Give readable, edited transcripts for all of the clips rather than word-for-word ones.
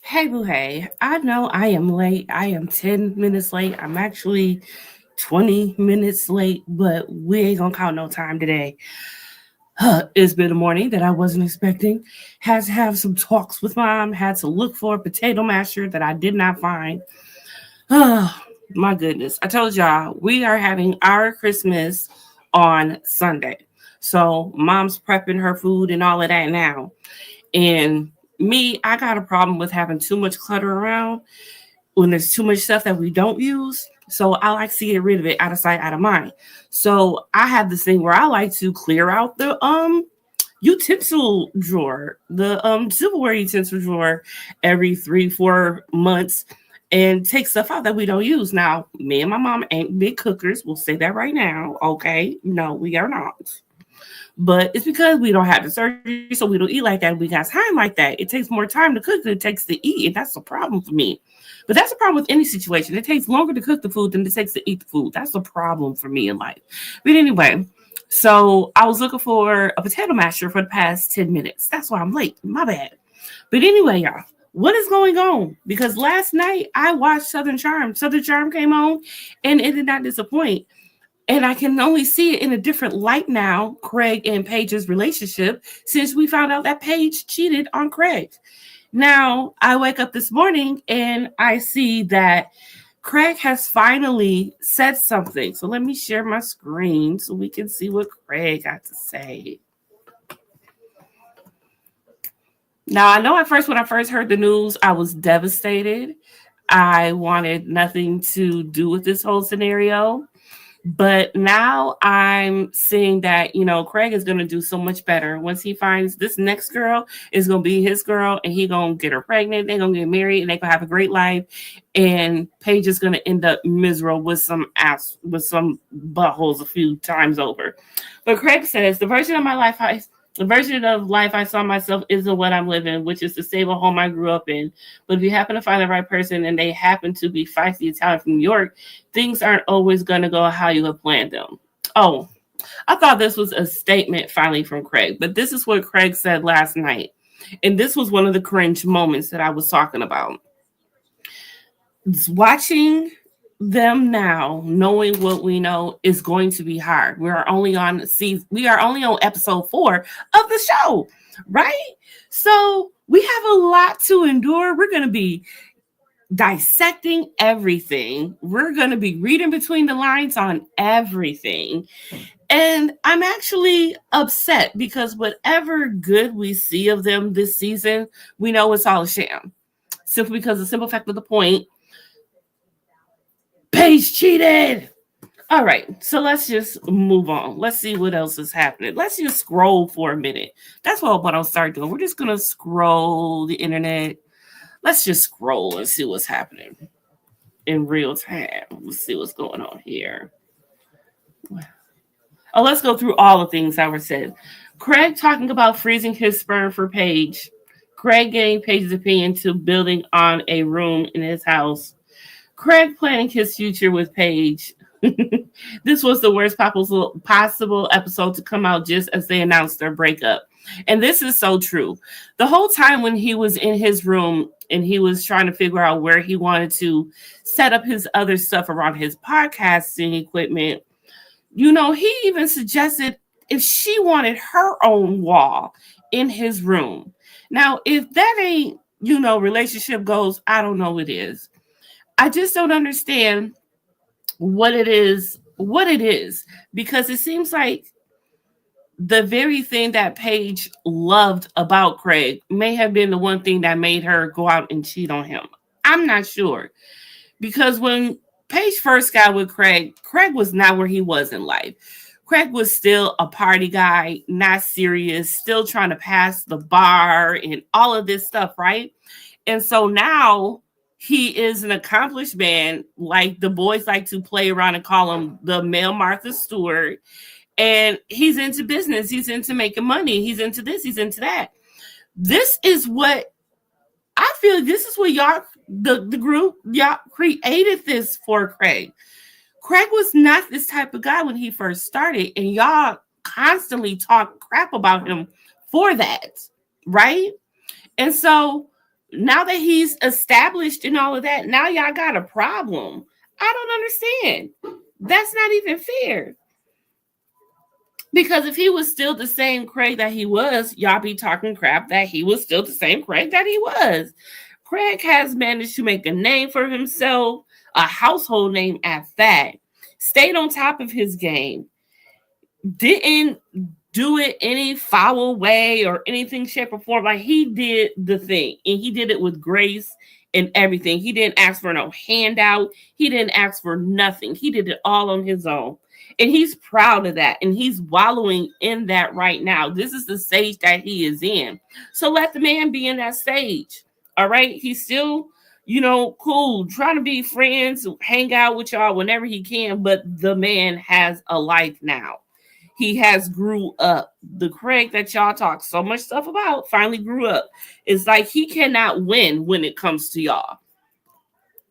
Hey, Bew Heyyy. I know I am late. I am 10 minutes late. I'm actually 20 minutes late, but we ain't gonna count no time today. It's been a morning that I wasn't expecting. Had to have some talks with mom. Had to look for a potato masher that I did not find. Oh, my goodness. I told y'all we are having our Christmas on Sunday. So mom's prepping her food and all of that now. And me, I got a problem with having too much clutter around when there's too much stuff that we don't use. So I like to get rid of it out of sight, out of mind. So I have this thing where I like to clear out the utensil drawer, the silverware utensil drawer every 3-4 months and take stuff out that we don't use. Now, me and my mom ain't big cookers. We'll say that right now. Okay. No, we are not. But it's because we don't have the surgery, so we don't eat like that. We got time like that. It takes more time to cook than it takes to eat, and that's a problem for me. But that's a problem with any situation. It takes longer to cook the food than it takes to eat the food. That's a problem for me in life. But anyway, so I was looking for a potato masher for the past 10 minutes. That's why I'm late. My bad. But anyway, y'all, what is going on? Because last night I watched Southern Charm. Southern Charm came on and it did not disappoint. And I can only see it in a different light now, Craig and Paige's relationship, since we found out that Paige cheated on Craig. Now, I wake up this morning and I see that Craig has finally said something. So let me share my screen so we can see what Craig got to say. Now, I know when I first heard the news, I was devastated. I wanted nothing to do with this whole scenario. But now I'm seeing that, Craig is going to do so much better once he finds this next girl is going to be his girl and he going to get her pregnant. They're going to get married and they going to have a great life. And Paige is going to end up miserable with some buttholes a few times over. But Craig says the version of life I saw myself isn't what I'm living, which is the stable home I grew up in. But if you happen to find the right person and they happen to be feisty Italian from New York, things aren't always going to go how you have planned them. Oh, I thought this was a statement finally from Craig, but this is what Craig said last night. And this was one of the cringe moments that I was talking about. Watching them now, knowing what we know, is going to be hard. We are only on episode 4 of the show, right? So we have a lot to endure. We're going to be dissecting everything. We're going to be reading between the lines on everything. And I'm actually upset because whatever good we see of them this season, we know it's all a sham. Simply because the simple fact of the point, Paige cheated. All right, so let's just move on. Let's see what else is happening. Let's just scroll for a minute. That's what I'll start doing. We're just going to scroll the internet. Let's just scroll and see what's happening in real time. Let's see what's going on here. Oh, let's go through all the things that were said. Craig talking about freezing his sperm for Paige. Craig getting Paige's opinion to building on a room in his house. Craig planning his future with Paige. This was the worst possible episode to come out just as they announced their breakup. And this is so true. The whole time when he was in his room and he was trying to figure out where he wanted to set up his other stuff around his podcasting equipment, he even suggested if she wanted her own wall in his room. Now, if that ain't, relationship goals, I don't know what it is. I just don't understand what it is, because it seems like the very thing that Paige loved about Craig may have been the one thing that made her go out and cheat on him. I'm not sure. Because when Paige first got with Craig was not where he was in life. Craig was still a party guy, not serious, still trying to pass the bar and all of this stuff, right? And so now he is an accomplished man, like the boys like to play around and call him the male Martha Stewart. And he's into business. He's into making money. He's into this. He's into that. This is what I feel. This is what y'all, the group, y'all created this for Craig. Craig was not this type of guy when he first started. And y'all constantly talk crap about him for that. Right? And so Now that he's established and all of that, now y'all got a problem. I don't understand. That's not even fair. Because if he was still the same Craig that he was, y'all be talking crap that he was still the same Craig that he was. Craig has managed to make a name for himself, a household name at that. Stayed on top of his game. Didn't do it any foul way or anything, shape, or form. Like, he did the thing, and he did it with grace and everything. He didn't ask for no handout. He didn't ask for nothing. He did it all on his own. And he's proud of that. And he's wallowing in that right now. This is the stage that he is in. So let the man be in that stage. All right. He's still, cool, trying to be friends, hang out with y'all whenever he can. But the man has a life now. He has grew up. The Craig that y'all talk so much stuff about finally grew up. It's like he cannot win when it comes to y'all.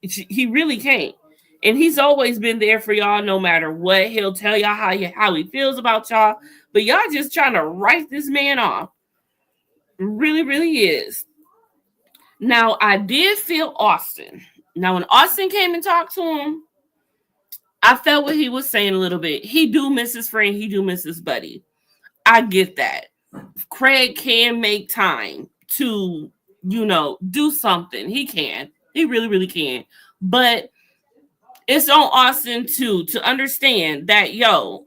He really can't. And he's always been there for y'all no matter what. He'll tell y'all how he feels about y'all. But y'all just trying to write this man off. Really, really is. Now, I did feel Austin. Now, when Austin came and talked to him, I felt what he was saying a little bit. He do miss his friend. He do miss his buddy. I get that. Craig can make time to, do something. He can. He really, really can. But it's on Austin too to understand that,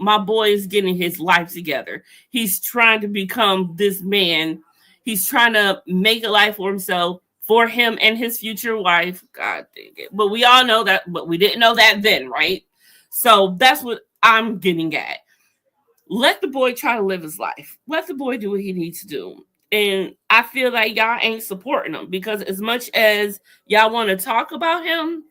my boy is getting his life together. He's trying to become this man. He's trying to make a life for himself, for him and his future wife. God dang it. But we all know that, but we didn't know that then, right? So that's what I'm getting at. Let the boy try to live his life. Let the boy do what he needs to do. And I feel like y'all ain't supporting him, because as much as y'all want to talk about him,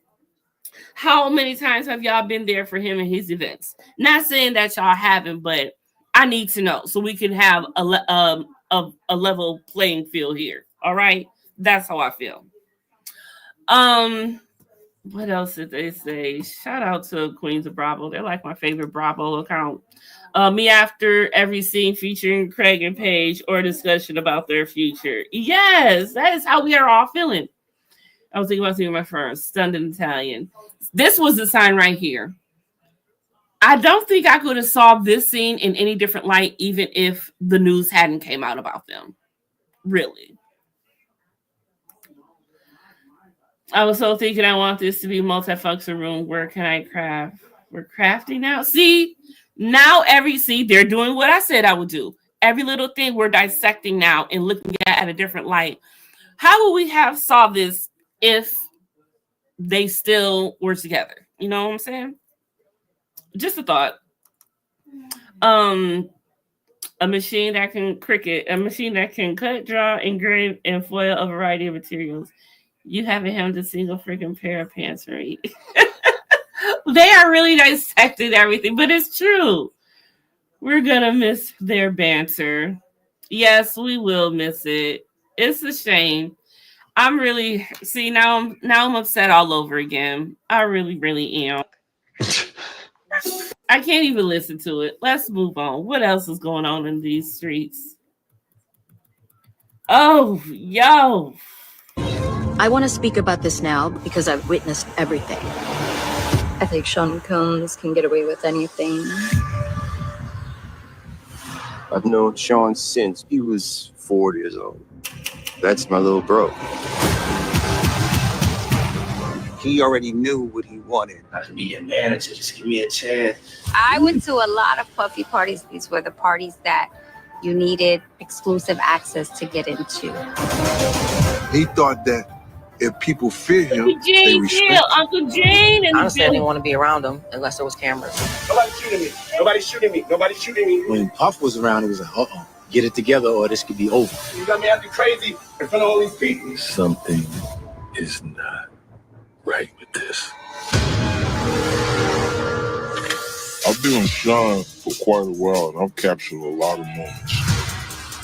how many times have y'all been there for him and his events? Not saying that y'all haven't, but I need to know so we can have a level playing field here. All right, that's how I feel. What else did they say? Shout out to Queens of Bravo. They're like my favorite Bravo account. Me after every scene featuring Craig and Paige or discussion about their future. Yes, that is how we are all feeling. I was thinking about seeing my first stunned in Italian. This was the sign right here. I don't think I could have solved this scene in any different light, even if the news hadn't came out about them. Really. I was so thinking I want this to be a multifunction room. Where can I craft? We're crafting now. See, now they're doing what I said I would do. Every little thing we're dissecting now and looking at a different light. How would we have solved this if they still were together? You know what I'm saying? Just a thought. A machine that can cut, draw, engrave, and foil a variety of materials. You haven't hemmed a single freaking pair of pants for me. They are really dissecting everything, but it's true. We're gonna miss their banter. Yes, we will miss it. It's a shame. I'm really now I'm upset all over again. I really, really am. I can't even listen to it. Let's move on. What else is going on in these streets? Oh, yo. I want to speak about this now because I've witnessed everything. I think Sean Combs can get away with anything. I've known Sean since he was 4 years old. That's my little bro. He already knew what he wanted. I can be your manager, just give me a chance. I went to a lot of puffy parties. These were the parties that you needed exclusive access to get into. He thought that if people fear him, they respect him. Uncle Jane and honestly, I didn't want to be around him unless there was cameras. Nobody's shooting me. Nobody's shooting me. Nobody's shooting me. When Puff was around, it was like, uh-oh, get it together or this could be over. You got me acting crazy in front of all these people. Something is not right with this. I've been with Sean for quite a while, and I've captured a lot of moments.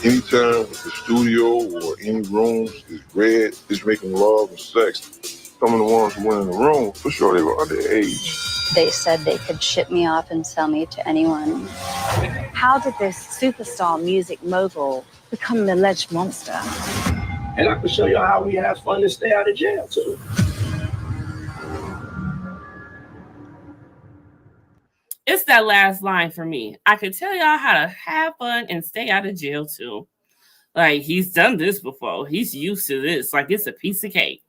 Anytime the studio or any rooms is red, it's making love and sex. Some of the ones who went in the room, for sure they were underage. They said they could ship me off and sell me to anyone. How did this superstar music mogul become an alleged monster? And I can show you how we have fun and stay out of jail too. It's that last line for me. I can tell y'all how to have fun and stay out of jail too. Like, he's done this before. He's used to this. Like, it's a piece of cake.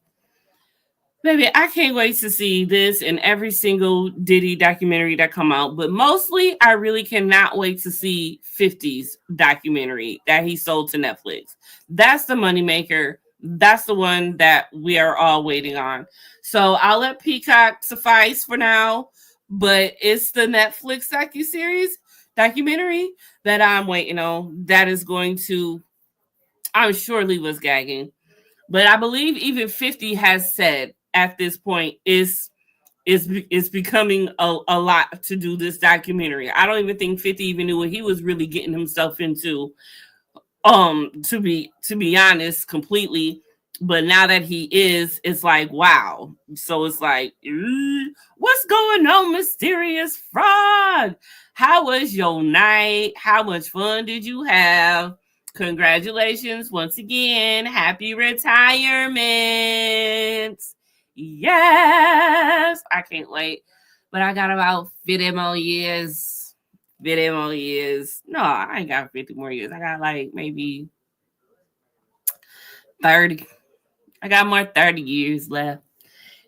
Baby, I can't wait to see this and every single Diddy documentary that come out. But mostly, I really cannot wait to see 50's documentary that he sold to Netflix. That's the moneymaker. That's the one that we are all waiting on. So I'll let Peacock suffice for now. But it's the Netflix documentary that I'm waiting on. That is going to, I'm sure, leave us gagging. But I believe even 50 has said at this point is becoming a lot to do this documentary. I don't even think 50 even knew what he was really getting himself into. To be honest, completely. But now that he is, it's like, wow. So it's like, what's going on, mysterious fraud? How was your night? How much fun did you have? Congratulations once again. Happy retirement. Yes. I can't wait. But I got about 50 more years. 50 more years. No, I ain't got 50 more years. I got like maybe 30. I got more 30 years left.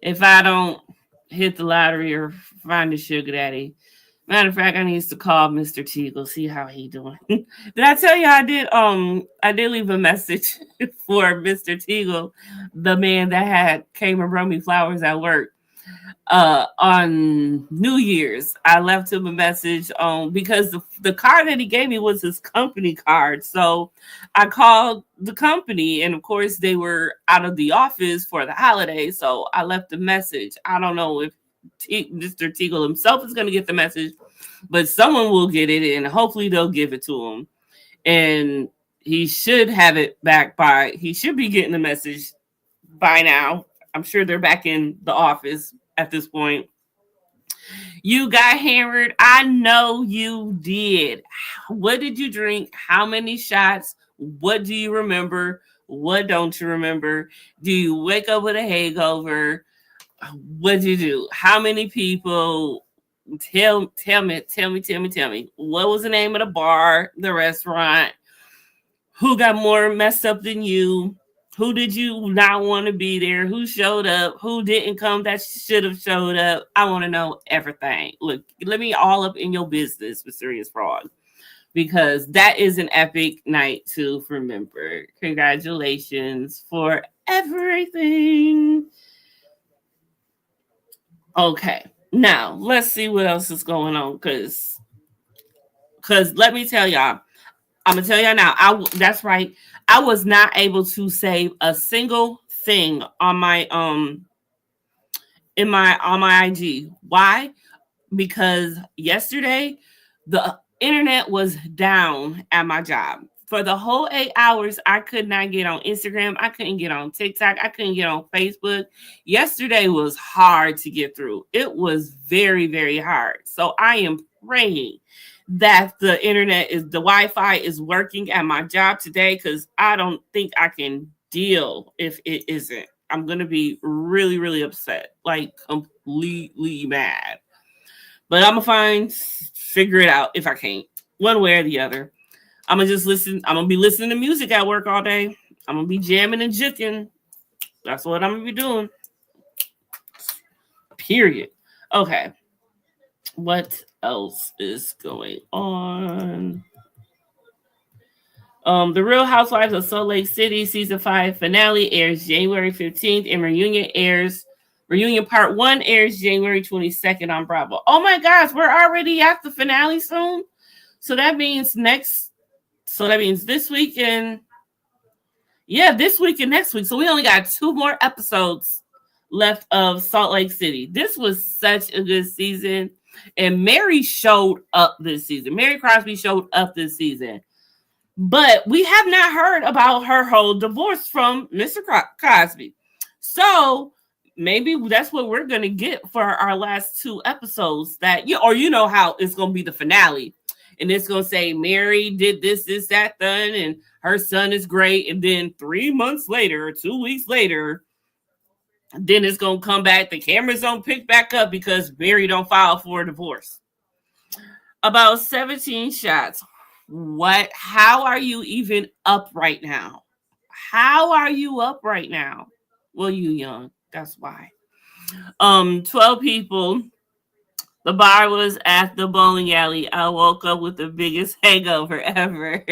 If I don't hit the lottery or find a sugar daddy. Matter of fact, I need to call Mr. Teagle, see how he doing. Did I tell you I did leave a message for Mr. Teagle, the man that came and brought me flowers at work. On New Year's, I left him a message because the card that he gave me was his company card. So I called the company, and of course they were out of the office for the holiday. So I left a message. I don't know if Mr. Teagle himself is going to get the message, but someone will get it, and hopefully they'll give it to him. And he should have it back he should be getting the message by now. I'm sure they're back in the office at this point. You got hammered. I know you did. What did you drink? How many shots? What do you remember? What don't you remember? Do you wake up with a hangover? What did you do? How many people? Tell me. What was the name of the bar, the restaurant? Who got more messed up than you? Who did you not want to be there? Who showed up? Who didn't come that should have showed up? I want to know everything. Look, let me all up in your business, Mysterious Fraud, because that is an epic night to remember. Congratulations for everything. Okay, now let's see what else is going on, because let me tell y'all, I'm gonna tell y'all now. That's right. I was not able to save a single thing on my on my IG. Why? Because yesterday the internet was down at my job. For the whole 8 hours, I could not get on Instagram. I couldn't get on TikTok. I couldn't get on Facebook. Yesterday was hard to get through. It was very, very hard. So I am praying that the Wi-Fi is working at my job today, because I don't think I can deal if it isn't. I'm going to be really, really upset, like completely mad. But I'm going to figure it out if I can't, one way or the other. I'm going to just listen. I'm going to be listening to music at work all day. I'm going to be jamming and jicking. That's what I'm going to be doing. Period. Okay. What else is going on? The Real Housewives of Salt Lake City season 5 finale airs January 15th, and Reunion Part 1 airs January 22nd on Bravo. Oh my gosh, we're already at the finale soon. So that means this week and this week and next week. So we only got 2 more episodes left of Salt Lake City. This was such a good season. And Mary showed up this season. Mary Crosby showed up this season. But we have not heard about her whole divorce from Mr. Cosby. So maybe that's what we're going to get for our last 2 episodes. Or you know how it's going to be the finale. And it's going to say Mary did this, that, and her son is great, and then 3 months later, 2 weeks later, then it's gonna come back. The cameras don't pick back up because Barry don't file for a divorce. About 17 shots. What? How are you even up right now? How are you up right now? Well, you young. That's why. 12 people. The bar was at the bowling alley. I woke up with the biggest hangover ever.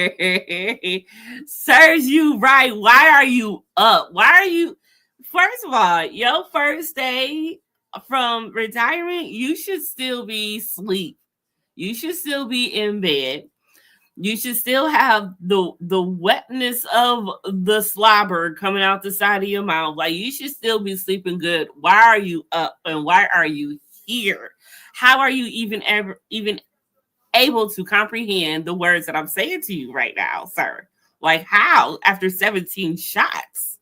Serves you right. Why are you up? Why are you? First of all, your first day from retirement, you should still be asleep. You should still be in bed. You should still have the wetness of the slobber coming out the side of your mouth. Like, you should still be sleeping good. Why are you up and why are you here? How are you even able to comprehend the words that I'm saying to you right now, sir? Like, how after 17 shots?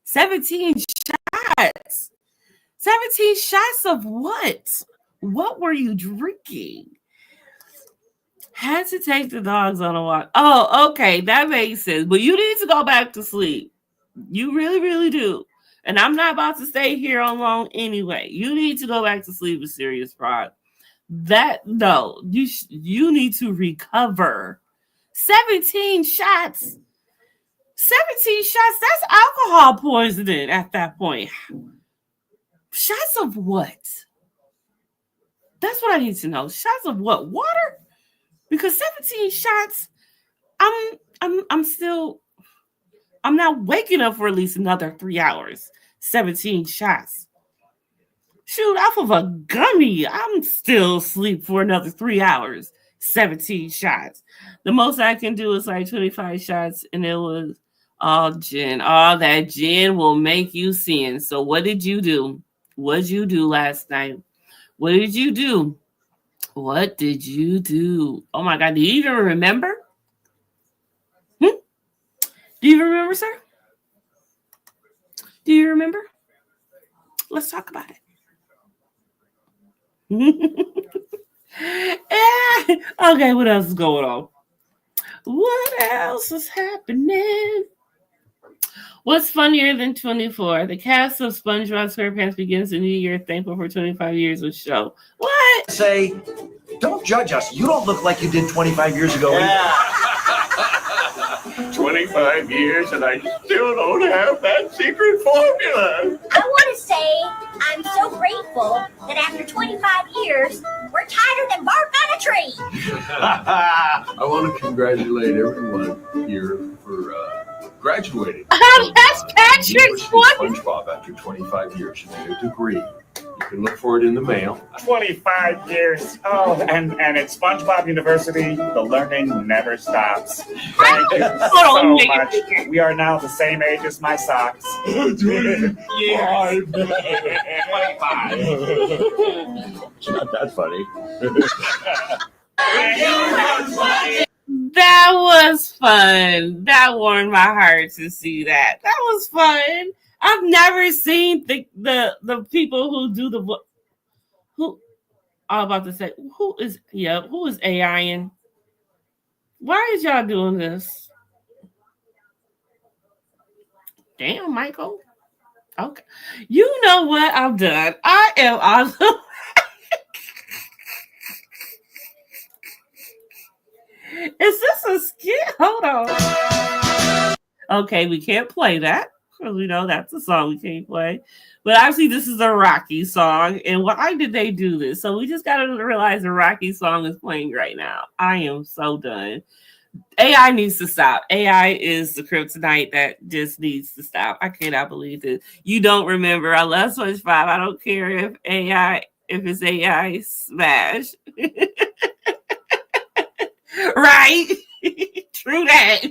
17 shots. 17 shots of what? What were you drinking? Had to take the dogs on a walk. Oh, okay. That makes sense. But you need to go back to sleep. You really, really do. And I'm not about to stay here on long anyway. You need to go back to sleep with serious pride. No, you need to recover. 17 shots. 17 shots. That's alcohol poisoning at that point. Shots of what? That's what I need to know. Shots of what? Water? Because 17 shots, I'm not waking up for at least another 3 hours. 17 shots. Shoot, off of a gummy, I'm still asleep for another 3 hours. 17 shots. The most I can do is like 25 shots, and it was all gin. All that gin will make you sin. So what did you do? What did you do last night? What did you do? What did you do? Oh my God, do you even remember? Do you remember, sir? Do you remember? Let's talk about it. Okay, what else is going on? What else is happening? What's funnier than 24? The cast of SpongeBob SquarePants begins the new year thankful for 25 years of show. What? Say, don't judge us. You don't look like you did 25 years ago. Yeah. 25 years and I still don't have that secret formula. I want to say I'm so grateful that after 25 years, we're tighter than bark on a tree. I want to congratulate everyone here for graduating. That's Patrick's one. SpongeBob after 25 years. You get a degree. You can look for it in the mail. 25 years. Oh, and at SpongeBob University, the learning never stops. Thank you so much. We are now the same age as my socks. 25. It's not that funny. That was fun. That warmed my heart to see that. That was fun. I've never seen the people who do who I'm about to say who is AI-ing? Why is y'all doing this? Damn, Michael. Okay. You know what? I'm done. I am awesome. Is this a skit? Hold on. Okay, we can't play that because we know that's a song we can't play. But actually, this is a Rocky song. And why did they do this? So we just got to realize the Rocky song is playing right now. I am so done. AI needs to stop. AI is the kryptonite that just needs to stop. I cannot believe this. You don't remember. I love SpongeBob. I don't care if it's AI smash. Right? True that.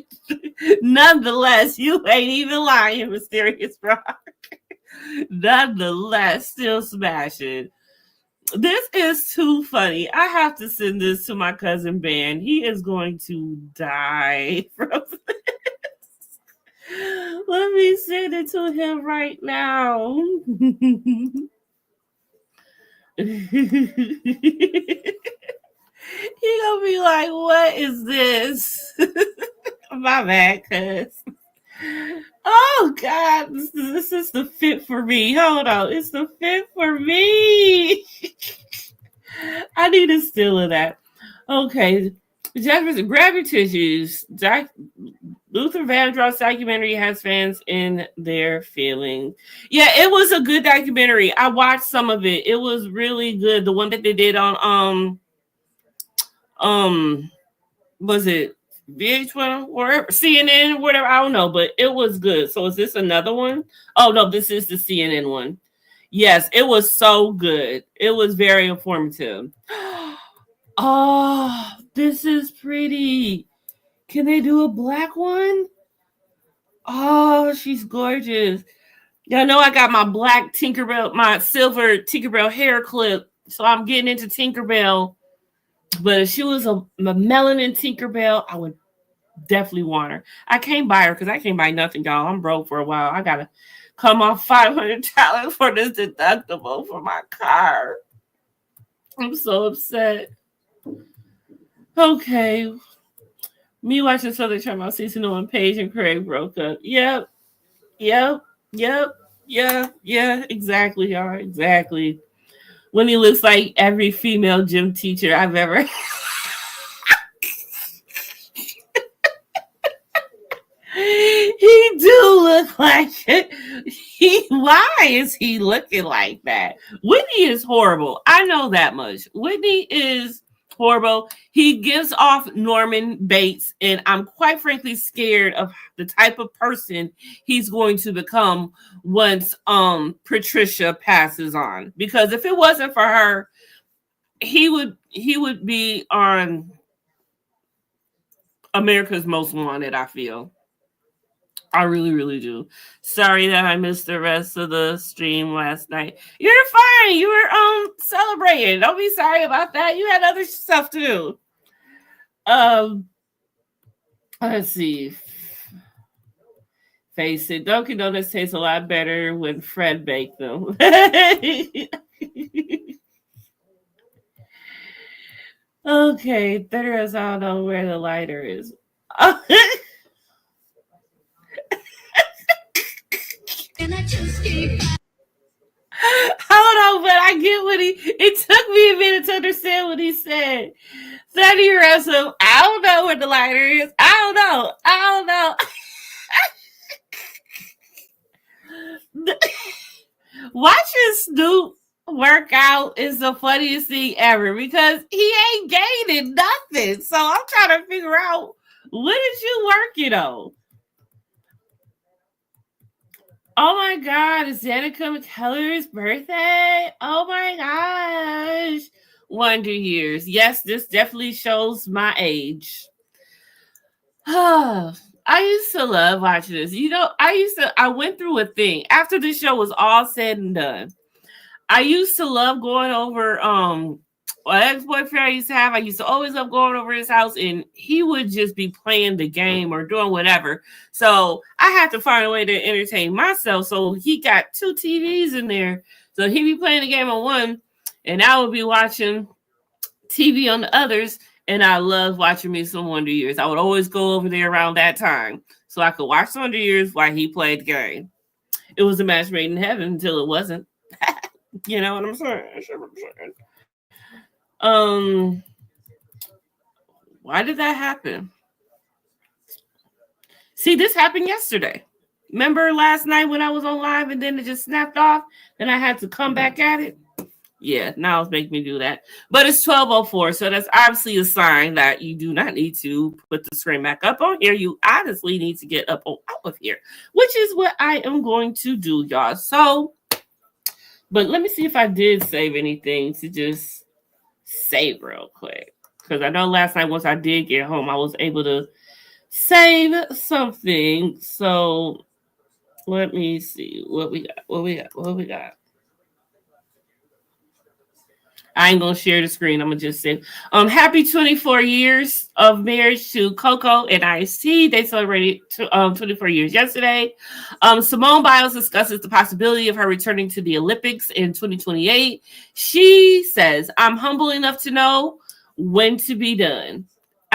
Nonetheless, you ain't even lying, Mysterious Rock. Nonetheless, still smashing. This is too funny. I have to send this to my cousin Ben. He is going to die from this. Let me send it to him right now. He gonna be like, what is this? My bad, cuz. Oh God, this is the fit for me. Hold on, it's the fit for me. I need a still of that. Okay, Jefferson, grab your tissues. Luther Vandross documentary has fans in their feelings. Yeah, it was a good documentary. I watched some of it. It was really good. The one that they did on was it VH1 or CNN, whatever, I don't know, but it was good. So is this another one? Oh no, this is the CNN one. Yes, it was so good. It was very informative. Oh, this is pretty. Can they do a black one? Oh, she's gorgeous. Y'all know I got my black Tinkerbell, my silver Tinkerbell hair clip. So I'm getting into Tinkerbell. But if she was a melanin Tinkerbell, I would definitely want her. I can't buy her because I can't buy nothing, y'all. I'm broke for a while. I gotta come off $500 for this deductible for my car. I'm so upset. Okay. Me watching Southern Charm season 1, Paige and Craig broke up. Yep. Yeah, exactly, y'all. Exactly. When he looks like every female gym teacher I've ever He do look like it. Why is he looking like that? Whitney is horrible. I know that much. Whitney is horrible. He gives off Norman Bates, and I'm quite frankly scared of the type of person he's going to become once Patricia passes on. Because if it wasn't for her, he would be on America's Most Wanted, I feel. I really, really do. Sorry that I missed the rest of the stream last night. You're fine. You were celebrating. Don't be sorry about that. You had other stuff to do. Let's see. Face it, Dunkin' Donuts tastes a lot better when Fred baked them. Okay, Theros, I don't know where the lighter is. Hold on, but I get what it took me a minute to understand what he said. 30 ransom. I don't know where the lighter is. I don't know. Watching Snoop work out is the funniest thing ever because he ain't gaining nothing. So I'm trying to figure out, what did you working on? Oh my God, it's Danica McKellar's birthday. Oh my gosh. Wonder Years. Yes, this definitely shows my age. I used to love watching this. You know, I went through a thing after the show was all said and done. I used to love going over an ex-boyfriend I used to have. I used to always love going over his house, and he would just be playing the game or doing whatever. So I had to find a way to entertain myself. So he got 2 TVs in there. So he'd be playing the game on one, and I would be watching TV on the others. And I love watching me some Wonder Years. I would always go over there around that time so I could watch Wonder Years while he played the game. It was a match made in heaven until it wasn't. You know what I'm saying? Why did that happen? See, this happened yesterday. Remember last night when I was on live and then it just snapped off? Then I had to come back at it. Yeah, now it's making me do that. But it's 12:04, so that's obviously a sign that you do not need to put the screen back up on here. You honestly need to get up out of here, which is what I am going to do, y'all. So, but let me see if I did save anything to just save real quick. Because I know last night once I did get home, I was able to save something. So let me see what we got. I ain't gonna share the screen. I'm gonna just say, happy 24 years of marriage to Coco and Ice-T. They celebrated 24 years yesterday. Simone Biles discusses the possibility of her returning to the Olympics in 2028. She says, "I'm humble enough to know when to be done.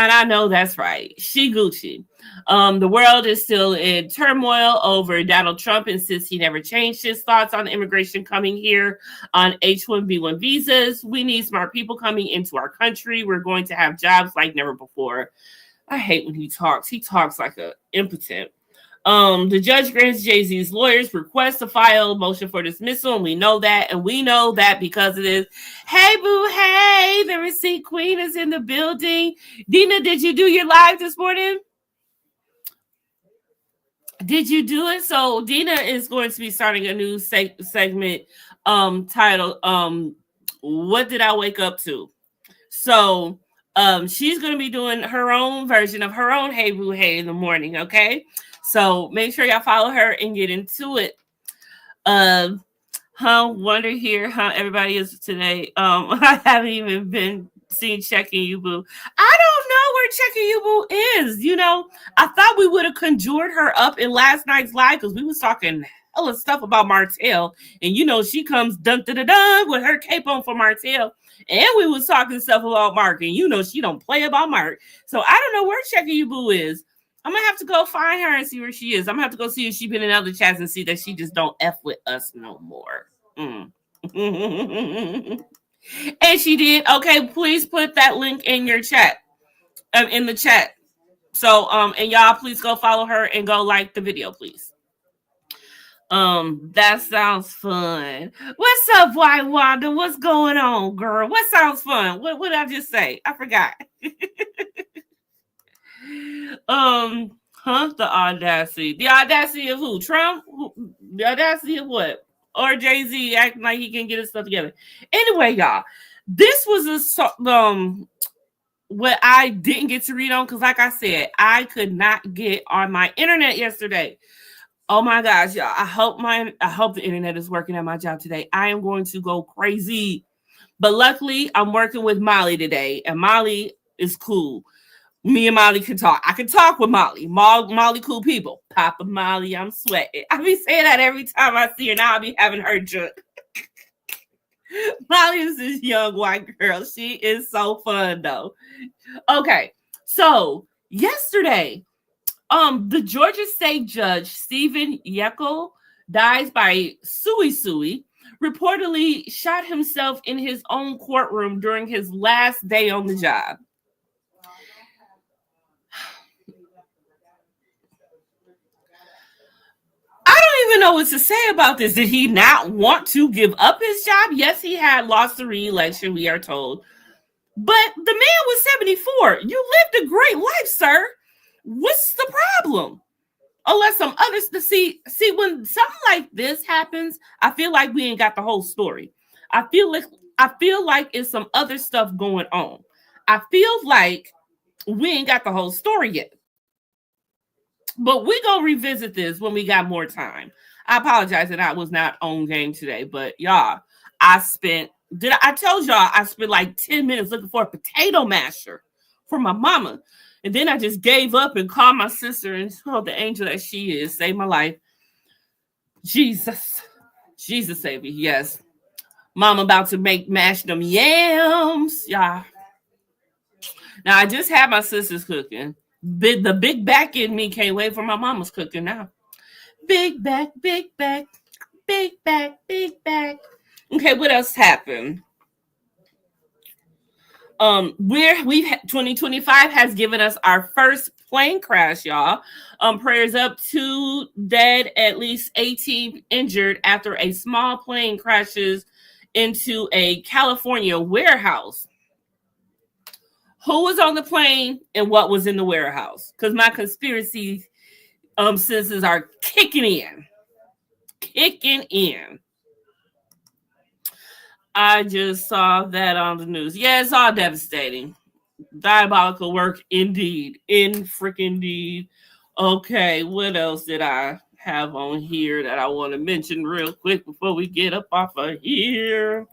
And I know that's right. She Gucci. The world is still in turmoil over Donald Trump insists he never changed his thoughts on immigration coming here on H-1B1 visas. We need smart people coming into our country. We're going to have jobs like never before. I hate when he talks. He talks like an impotent. The judge grants Jay-Z's lawyers request to file a motion for dismissal, and we know that, because it is. Hey, Bew Heyyy, the receipt queen is in the building. Dina, did you do your live this morning? Did you do it? So Dina is going to be starting a new segment titled What Did I Wake Up To? So she's going to be doing her own version of her own Hey Bew Heyyy in the morning, okay? So make sure y'all follow her and get into it. Wonder here how everybody is today. I haven't even been seen Checking You Boo. I don't know where Checking You Boo is. You know, I thought we would have conjured her up in last night's live because we was talking hella stuff about Martell. And you know, she comes dun dun dun dun with her cape on for Martell. And we was talking stuff about Mark. And you know, she don't play about Mark. So I don't know where Checking You Boo is. I'm going to have to go find her and see where she is. I'm going to have to go see if she's been in other chats and see that she just don't F with us no more. And she did. Okay, please put that link in your chat, in the chat. So, and y'all, please go follow her and go like the video, please. That sounds fun. What's up, White Wanda? What's going on, girl? What sounds fun? What did I just say? I forgot. The audacity. The audacity of who? Trump? The audacity of what? Or Jay-Z acting like he can get his stuff together. Anyway, y'all, this was what I didn't get to read on because, like I said, I could not get on my internet yesterday. Oh my gosh, y'all! I hope the internet is working at my job today. I am going to go crazy, but luckily, I'm working with Molly today, and Molly is cool. Me and Molly can talk. I can talk with Molly. Molly cool people. Papa Molly, I'm sweating. I be saying that every time I see her. Now I be having her drunk. Molly is this young white girl. She is so fun though. Okay, so yesterday, the Georgia State Judge Stephen Yeckel dies by suicide. Reportedly shot himself in his own courtroom during his last day on the job. I don't even know what to say about this. Did he not want to give up his job? Yes, he had lost the re-election, we are told. But the man was 74. You lived a great life, sir. What's the problem? Unless some others to see when something like this happens, I feel like we ain't got the whole story. I feel like it's some other stuff going on. I feel like we ain't got the whole story yet. But we gonna revisit this when we got more time. I apologize that I was not on game today, but y'all, I told y'all I spent like 10 minutes looking for a potato masher for my mama. And then I just gave up and called my sister and told the angel that she is, saved my life. Jesus save me. Yes. Mama about to mash them yams. Yeah. Now I just had my sister's cooking. The big back in me can't wait for my mama's cooking now. Big back, big back, big back, big back. Okay, what else happened? 2025 has given us our first plane crash, y'all. Prayers up, 2 dead, at least 18 injured after a small plane crashes into a California warehouse. Who was on the plane and what was in the warehouse? Because my conspiracy senses are kicking in. I just saw that on the news. Yeah, it's all devastating. Diabolical work indeed. Indeed. Okay, what else did I have on here that I want to mention real quick before we get up off of here?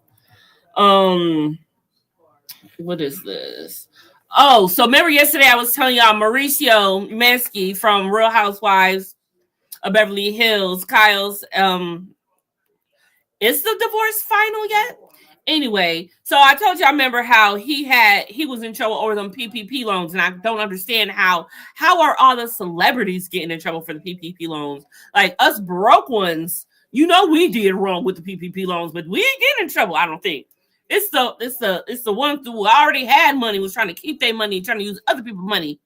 What is this? Oh, so remember yesterday I was telling y'all Mauricio Mansky from Real Housewives of Beverly Hills, Kyle's, is the divorce final yet? Anyway, so I told you, I remember how he was in trouble over them PPP loans, and I don't understand how are all the celebrities getting in trouble for the PPP loans? Like us broke ones, we did wrong with the PPP loans, but we ain't getting in trouble. I don't think it's the ones who already had money, was trying to keep their money, trying to use other people's money.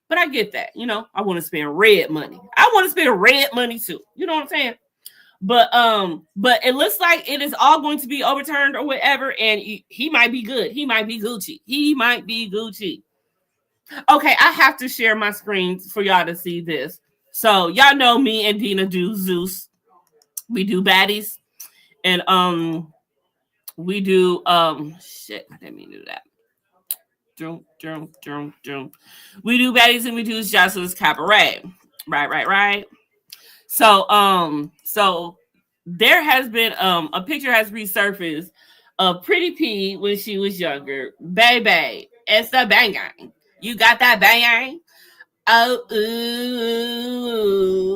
But I get that, I want to spend red money. I want to spend red money too. You know what I'm saying? But it looks like it is all going to be overturned or whatever, and he might be good. He might be Gucci. Okay, I have to share my screen for y'all to see this. So y'all know me and Dina do Zeus. We do baddies, and we do shit. I didn't mean to do that. We do baddies and we do Jocelyn's Cabaret. Right. So there has been a picture has resurfaced of Pretty P when she was younger. Baby, it's the bang. You got that bang? Oh,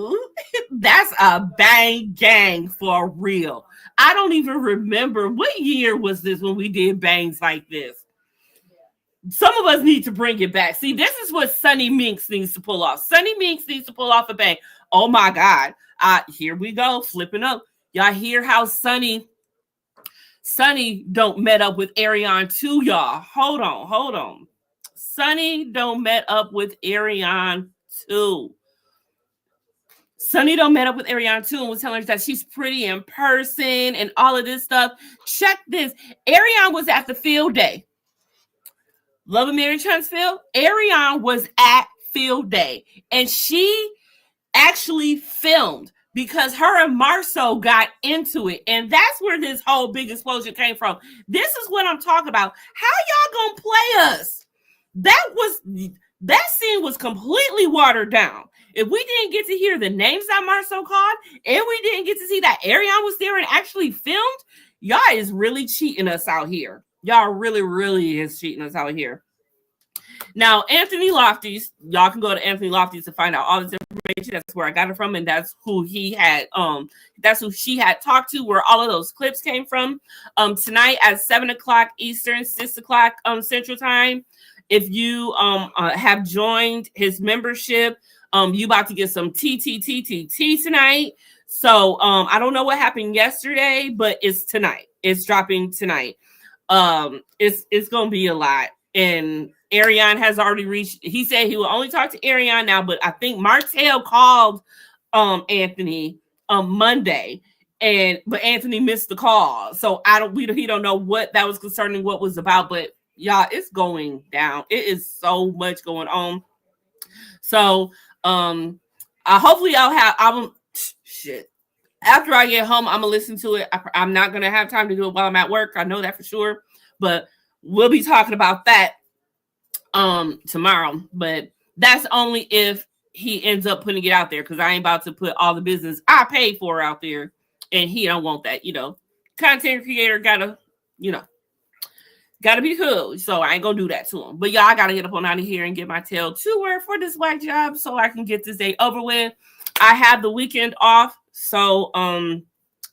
ooh. That's a bang gang for real. I don't even remember what year was this when we did bangs like this. Some of us need to bring it back. See, this is what Sunny Minx needs to pull off. Sunny Minx needs to pull off a bang. Oh my God. Here we go, flipping up. Y'all hear how Sunny don't met up with Ariane too, y'all. Hold on. Sunny don't met up with Ariane too. Sunny don't met up with Ariane too and was telling her that she's pretty in person and all of this stuff. Check this. Ariane was at the field day. Love and Mary Huntsville. Ariane was at field day and she actually filmed because her and Marceau got into it. And that's where this whole big explosion came from. This is what I'm talking about. How y'all gonna play us? That scene was completely watered down. If we didn't get to hear the names that Marceau called, and we didn't get to see that Ariane was there and actually filmed, y'all is really cheating us out here. Y'all really is cheating us out here. Now, Anthony Lofty's, y'all can go to Anthony Lofty's to find out all this information. That's where I got it from, and that's who she had talked to, where all of those clips came from. Tonight at 7:00 Eastern, 6:00 Central Time. If you have joined his membership, you about to get some TTTTT tonight. So I don't know what happened yesterday, but it's tonight. It's dropping tonight. It's gonna be a lot. And Ariane has already reached. He said he will only talk to Ariane now, but I think Martell called Anthony on Monday, but Anthony missed the call. So he don't know what that was concerning, what was about, but y'all, it's going down. It is so much going on. So hopefully I'll have shit. After I get home, I'm gonna listen to it. I'm not gonna have time to do it while I'm at work. I know that for sure, but we'll be talking about that tomorrow. But that's only if he ends up putting it out there, because I ain't about to put all the business I paid for out there, and he don't want that. Content creator gotta be cool. So I ain't gonna do that to him. But y'all, I gotta get up on out of here and get my tail to work for this white job so I can get this day over with. I have the weekend off, so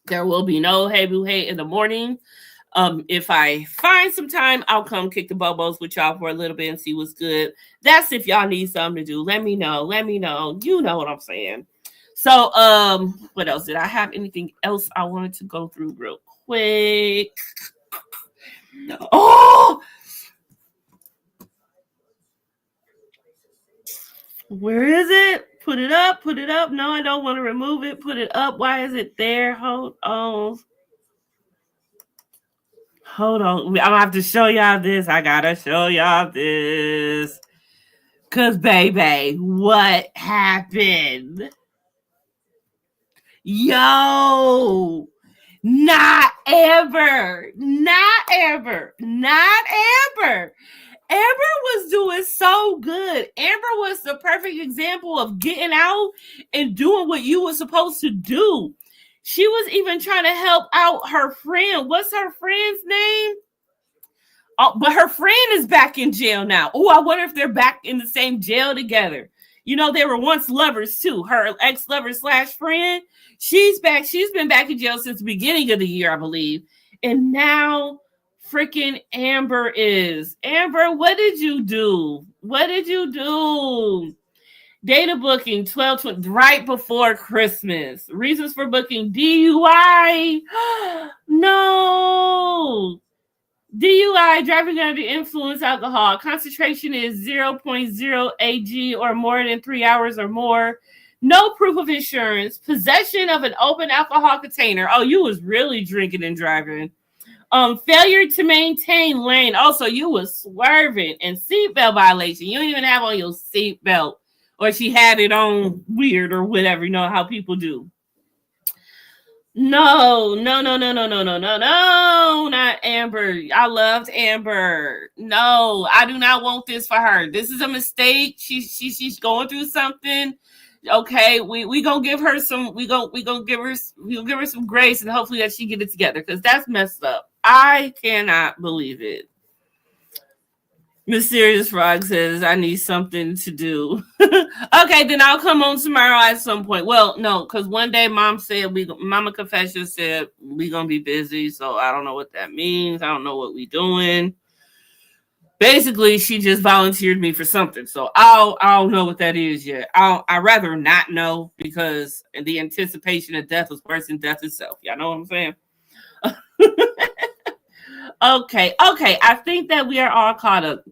there will be no Hey Bew Heyyy in the morning. If I find some time, I'll come kick the bobos with y'all for a little bit and see what's good. That's if y'all need something to do. Let me know. You know what I'm saying. So, what else? Did I have anything else I wanted to go through real quick? Oh! Where is it? Put it up. No, I don't want to remove it. Put it up. Why is it there? Hold on. I'm gonna have to show y'all this. I gotta show y'all this. Cause baby, what happened? Yo, not ever. Amber was doing so good. Amber was the perfect example of getting out and doing what you were supposed to do. She was even trying to help out her friend. What's her friend's name? Oh, but her friend is back in jail now. Oh, I wonder if they're back in the same jail together. They were once lovers too. Her ex-lover / friend. She's back. She's been back in jail since the beginning of the year, I believe. And now freaking Amber is. Amber, what did you do? What did you do? Data booking 12/20 right before Christmas. Reasons for booking DUI. No. DUI, driving under the influence alcohol. Concentration is 0.0 AG or more than 3 hours or more. No proof of insurance. Possession of an open alcohol container. Oh, you was really drinking and driving. Failure to maintain lane. Also, you was swerving. And seatbelt violation. You don't even have on your seatbelt. Or she had it on weird or whatever. You know how people do. No, not Amber. I loved Amber. No, I do not want this for her. This is a mistake. She's going through something. Okay, we gonna give her some. We'll give her some grace, and hopefully that she get it together, because that's messed up. I cannot believe it. Mysterious Frog says, I need something to do. Okay, then I'll come on tomorrow at some point. Well, no, because one day Mama Confession said we gonna be busy, so I don't know what that means. I don't know what we doing. Basically, she just volunteered me for something, so I don't know what that is yet. I'd rather not know, because the anticipation of death is worse than death itself. Y'all know what I'm saying? Okay. I think that we are all caught up.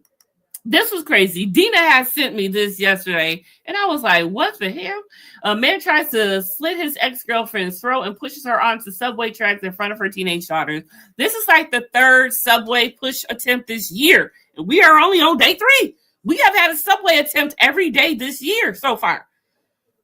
This was crazy. Dina had sent me this yesterday, and I was like, what the hell? A man tries to slit his ex-girlfriend's throat and pushes her onto subway tracks in front of her teenage daughter. This is like the third subway push attempt this year, and we are only on day 3. We have had a subway attempt every day this year so far.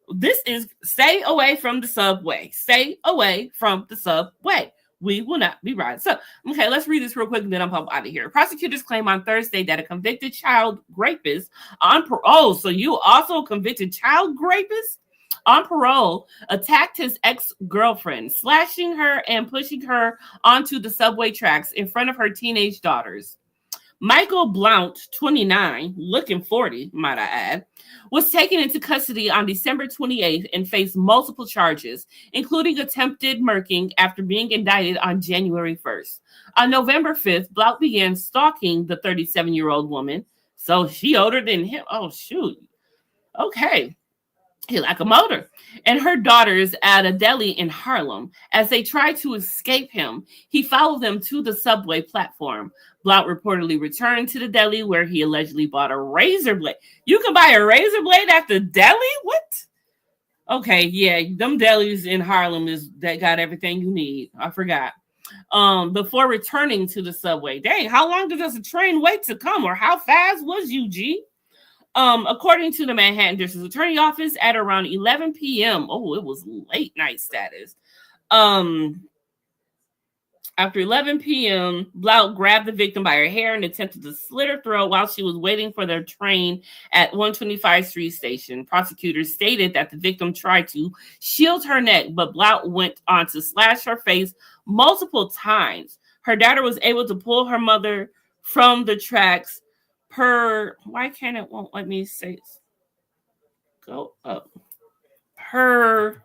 This is stay away from the subway. Stay away from the subway. We will not be riding. So, okay, let's read this real quick and then I'm out of here. Prosecutors claim on Thursday that a convicted child rapist on parole, so you also convicted child rapist on parole, attacked his ex-girlfriend, slashing her and pushing her onto the subway tracks in front of her teenage daughters. Michael Blount, 29, looking 40, might I add, was taken into custody on December 28th and faced multiple charges, including attempted murking after being indicted on January 1st. On November 5th, Blount began stalking the 37-year-old woman, so she older than him. Oh, shoot. Okay. He like a motor. And her daughters at a deli in Harlem. As they tried to escape him, he followed them to the subway platform. Blount reportedly returned to the deli where he allegedly bought a razor blade. You can buy a razor blade at the deli? What? Okay, yeah, them delis in Harlem that got everything you need. I forgot. Before returning to the subway. Dang, how long does a train wait to come? Or how fast was you, G? According to the Manhattan District Attorney Office, at around 11 p.m. Oh, it was late night status. After 11 p.m., Blount grabbed the victim by her hair and attempted to slit her throat while she was waiting for their train at 125th Street Station. Prosecutors stated that the victim tried to shield her neck, but Blount went on to slash her face multiple times. Her daughter was able to pull her mother from the tracks why can't it won't let me say it? Go up. There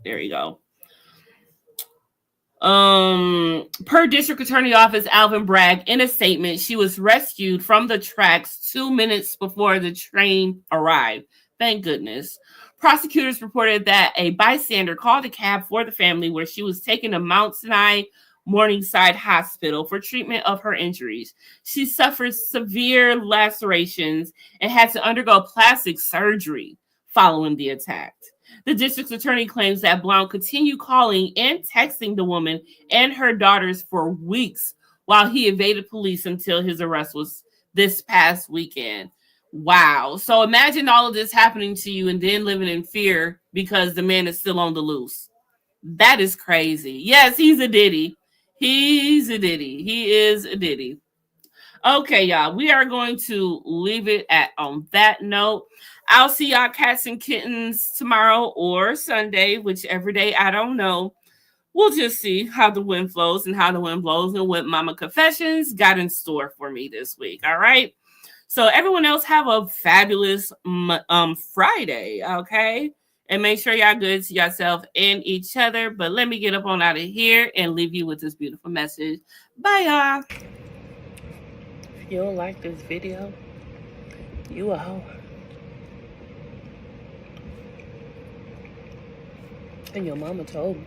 you go. Per District Attorney Office, Alvin Bragg, in a statement, she was rescued from the tracks 2 minutes before the train arrived. Thank goodness. Prosecutors reported that a bystander called a cab for the family, where she was taken to Mount Sinai Morningside Hospital for treatment of her injuries. She suffered severe lacerations and had to undergo plastic surgery following the attack. The district's attorney claims that Blount continued calling and texting the woman and her daughters for weeks while he evaded police until his arrest was this past weekend. Wow. So imagine all of this happening to you and then living in fear because the man is still on the loose. That is crazy. Yes, he's a ditty. He is a ditty. Okay, y'all. We are going to leave it on that note. I'll see y'all cats and kittens tomorrow or Sunday, whichever day, I don't know. We'll just see how the wind flows and what Mama Confessions got in store for me this week. All right. So everyone else have a fabulous Friday. Okay. And make sure y'all good to yourself and each other. But let me get up on out of here and leave you with this beautiful message. Bye, y'all. If you don't like this video, you a hoe. And your mama told me.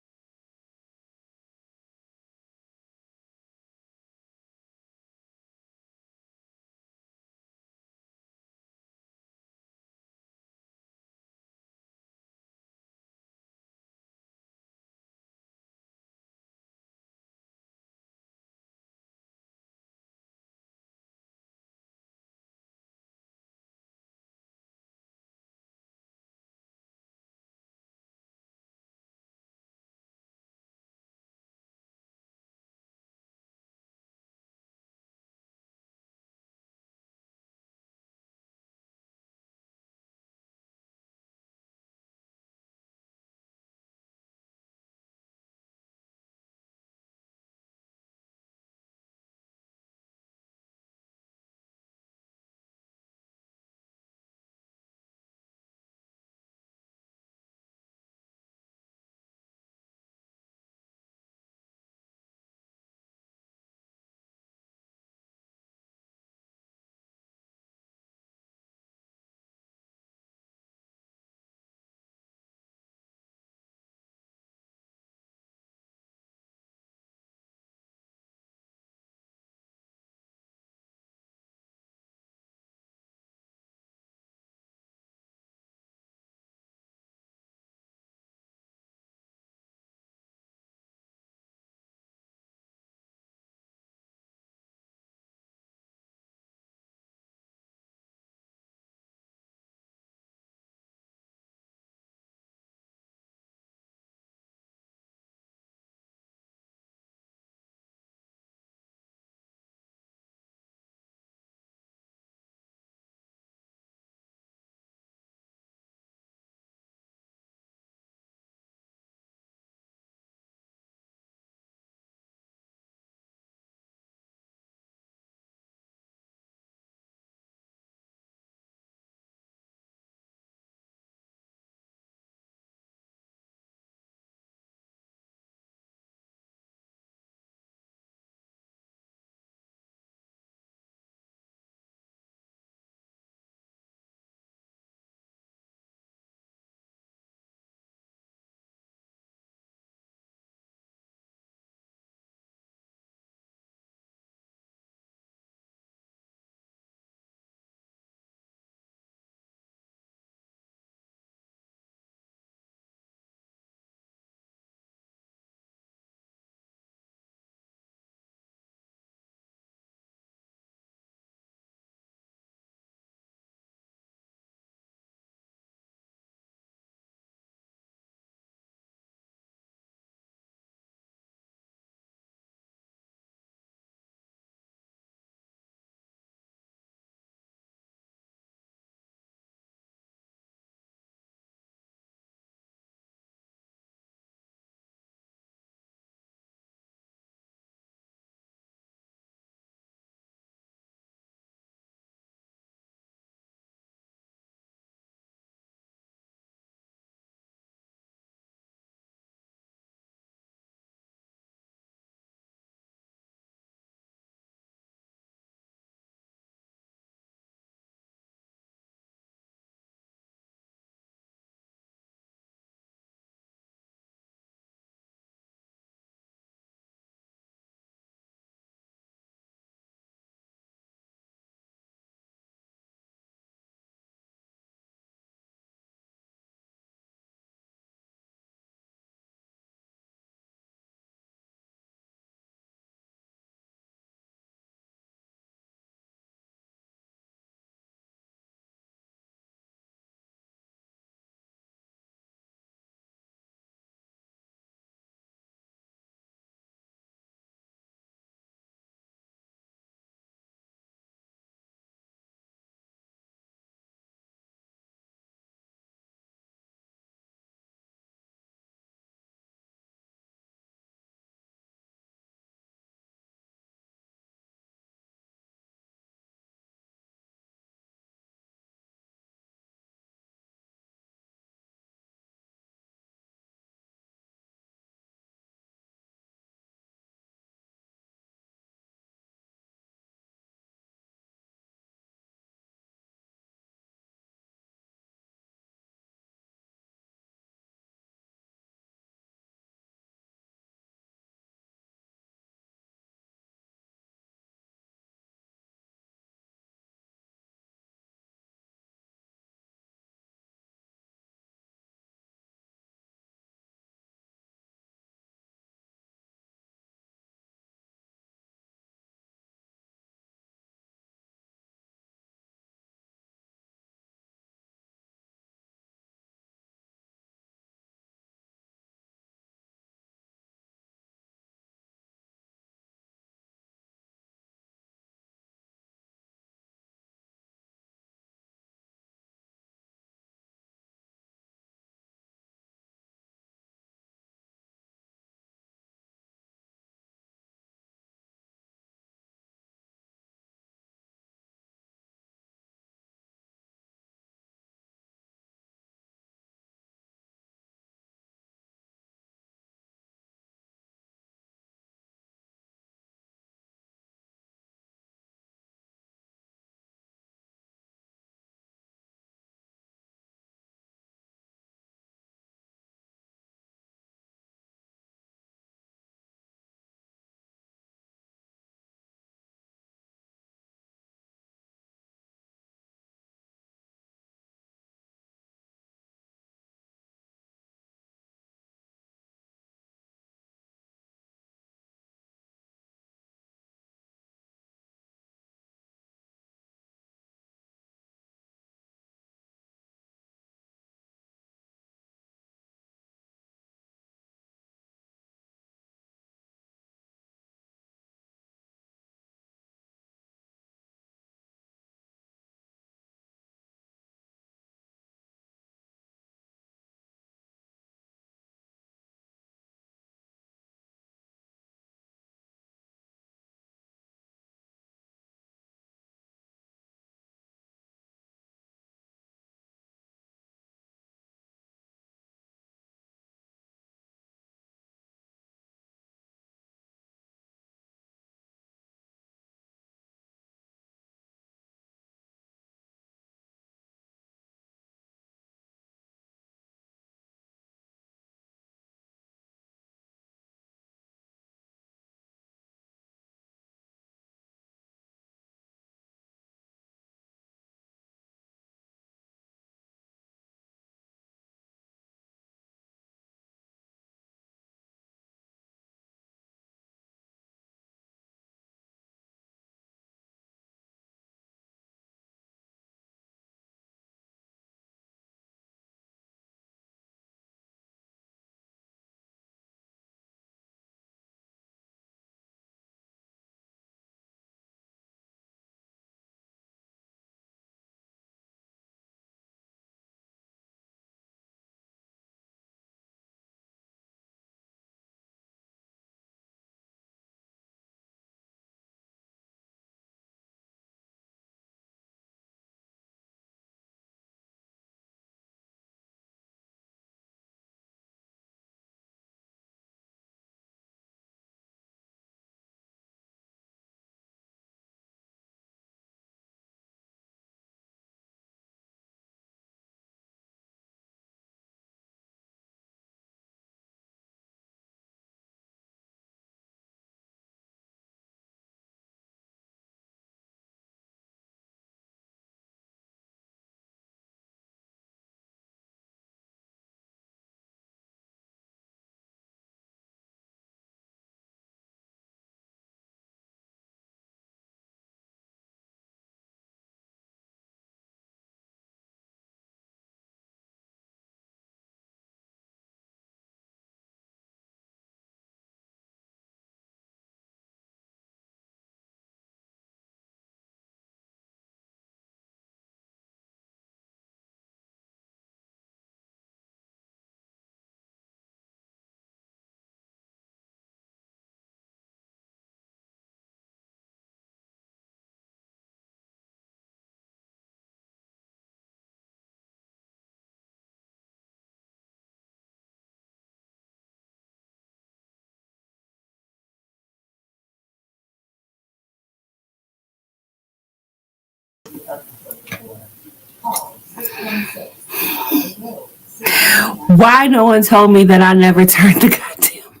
Why no one told me that I never turned the goddamn...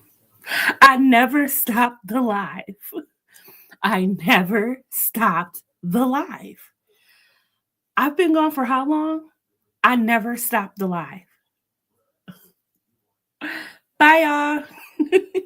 I never stopped the live. I never stopped the live. I've been gone for how long? I never stopped the live. Bye, y'all.